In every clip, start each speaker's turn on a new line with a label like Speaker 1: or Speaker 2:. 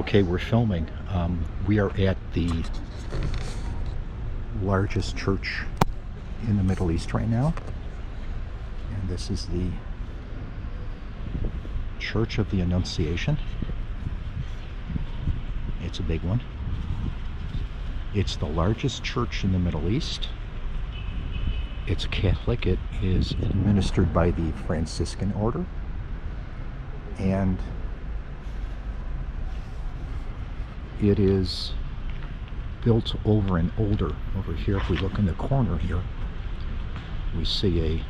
Speaker 1: Okay, we're filming. We are at the largest church in the Middle East right now. And this is the Church of the Annunciation. It's a big one. It's the largest church in the Middle East. It's Catholic. It is administered by the Franciscan order. And it is built over an older, over here, if we look in the corner here, we see a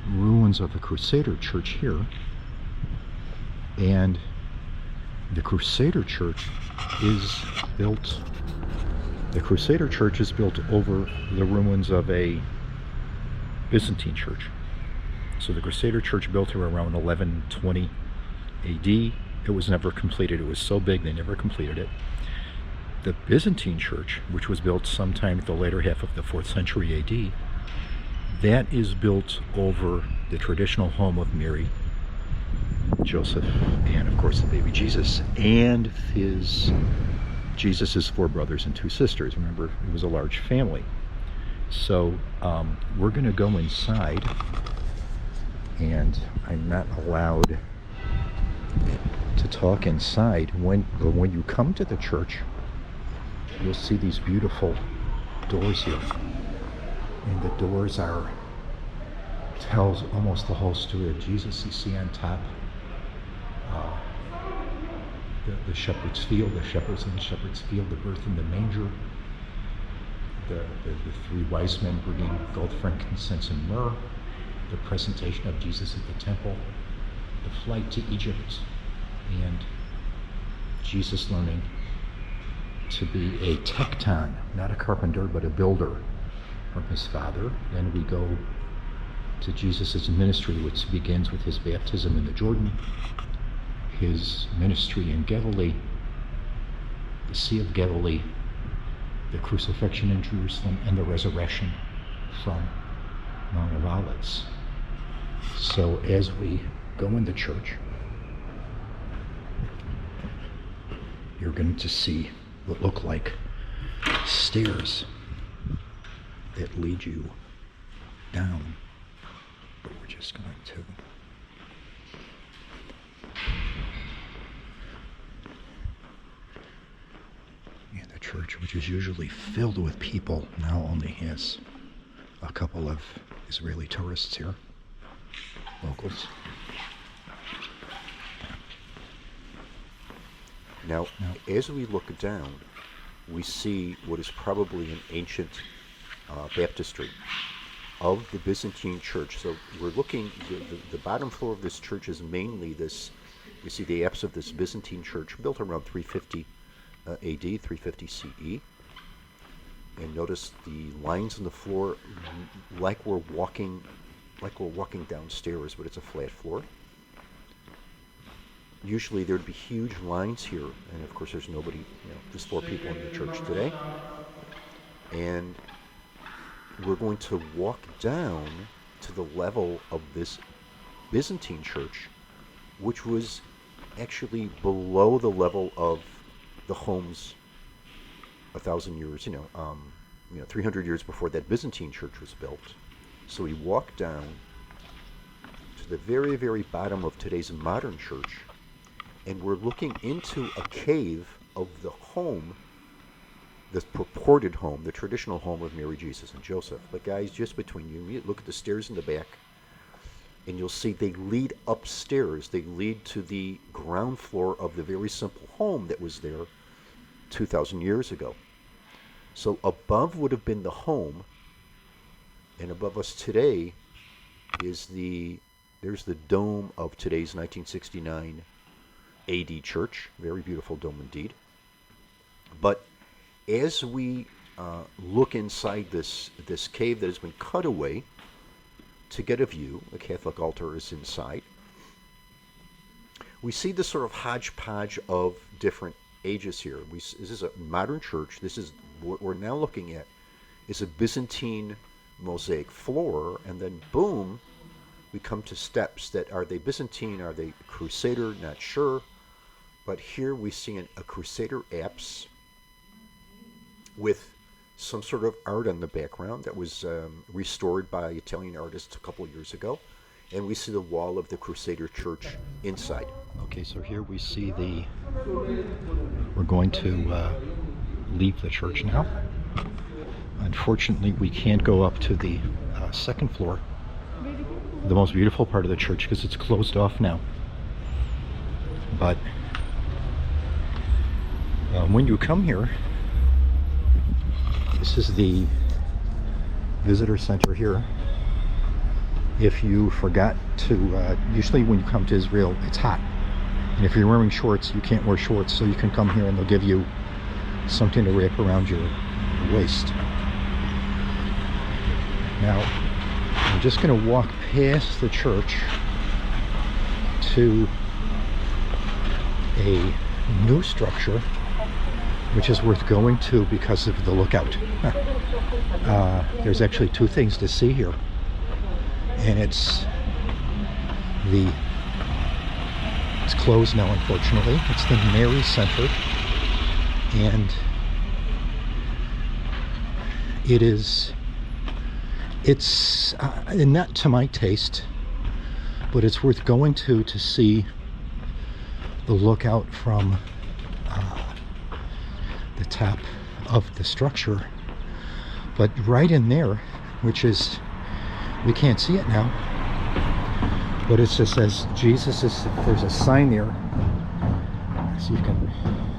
Speaker 1: ruins of the Crusader church here. And the Crusader church is built over the ruins of a Byzantine church. So the Crusader church built here around 1120 AD. It was never completed. It was so big they never completed it. The Byzantine church, which was built sometime at the later half of the 4th century AD, that is built over the traditional home of Mary, Joseph, and of course the baby Jesus, and Jesus's 4 brothers and 2 sisters. Remember, it was a large family. So we're going to go inside, and I'm not allowed to talk inside. When you come to the church, you'll see these beautiful doors here, and the doors tells almost the whole story of Jesus. You see on top the shepherd's field, the shepherds in the shepherd's field, the birth in the manger, the 3 wise men bringing gold, frankincense, and myrrh, the presentation of Jesus at the temple, the flight to Egypt, and Jesus learning to be a tekton, not a carpenter, but a builder from his father. Then we go to Jesus' ministry, which begins with his baptism in the Jordan, his ministry in Galilee, the Sea of Galilee, the crucifixion in Jerusalem, and the resurrection from Mount of Olives. So as we go in the church, you're going to see what look like stairs that lead you down. But we're just going to the church, which is usually filled with people, now only has a couple of Israeli tourists here, locals.
Speaker 2: Now, as we look down, we see what is probably an ancient baptistery of the Byzantine church. So we're looking, the bottom floor of this church is mainly this, you see the apse of this Byzantine church built around 350 AD, 350 CE. And notice the lines on the floor like we're walking downstairs, but it's a flat floor. Usually there'd be huge lines here, and of course there's nobody, just 4 people in the church today. And we're going to walk down to the level of this Byzantine church, which was actually below the level of the homes 1,000 years, 300 years before that Byzantine church was built. So we walk down to the very, very bottom of today's modern church, and we're looking into a cave of the home, the purported home, the traditional home of Mary, Jesus, and Joseph. But guys, just between you look at the stairs in the back, and you'll see they lead upstairs. They lead to the ground floor of the very simple home that was there 2,000 years ago. So above would have been the home, and above us today is there's the dome of today's 1969 AD church. Very beautiful dome indeed. But as we look inside this cave that has been cut away to get a view, the Catholic altar is inside, we see this sort of hodgepodge of different ages here. This is a modern church. This is what we're now looking at is a Byzantine mosaic floor, and then boom, we come to steps that are they Byzantine, are they Crusader, not sure. But here we see a Crusader apse with some sort of art on the background that was restored by Italian artists a couple of years ago. And we see the wall of the Crusader church inside.
Speaker 1: Okay, so here we see we're going to leave the church now. Unfortunately, we can't go up to the second floor, the most beautiful part of the church, because it's closed off now. But when you come here, this is the visitor center here. If you forgot to, usually when you come to Israel, it's hot. And if you're wearing shorts, you can't wear shorts, so you can come here and they'll give you something to wrap around your waist. Now, I'm just going to walk past the church to a new structure, which is worth going to because of the lookout. There's actually two things to see here. And it's closed now, unfortunately. It's the Mary Center, and it's not to my taste, but it's worth going to see the lookout from the top of the structure. But right in there, which is, we can't see it now, but it just says Jesus is, there's a sign there, so you can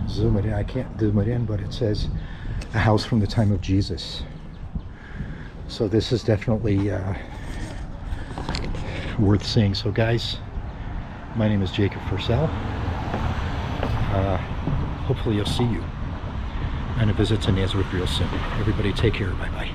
Speaker 1: zoom it in. I can't zoom it in, but it says a house from the time of Jesus. So this is definitely worth seeing. So guys, my name is Jacob Purcell. Hopefully you'll see you on a visit to Nazareth real soon. Everybody take care. Bye bye.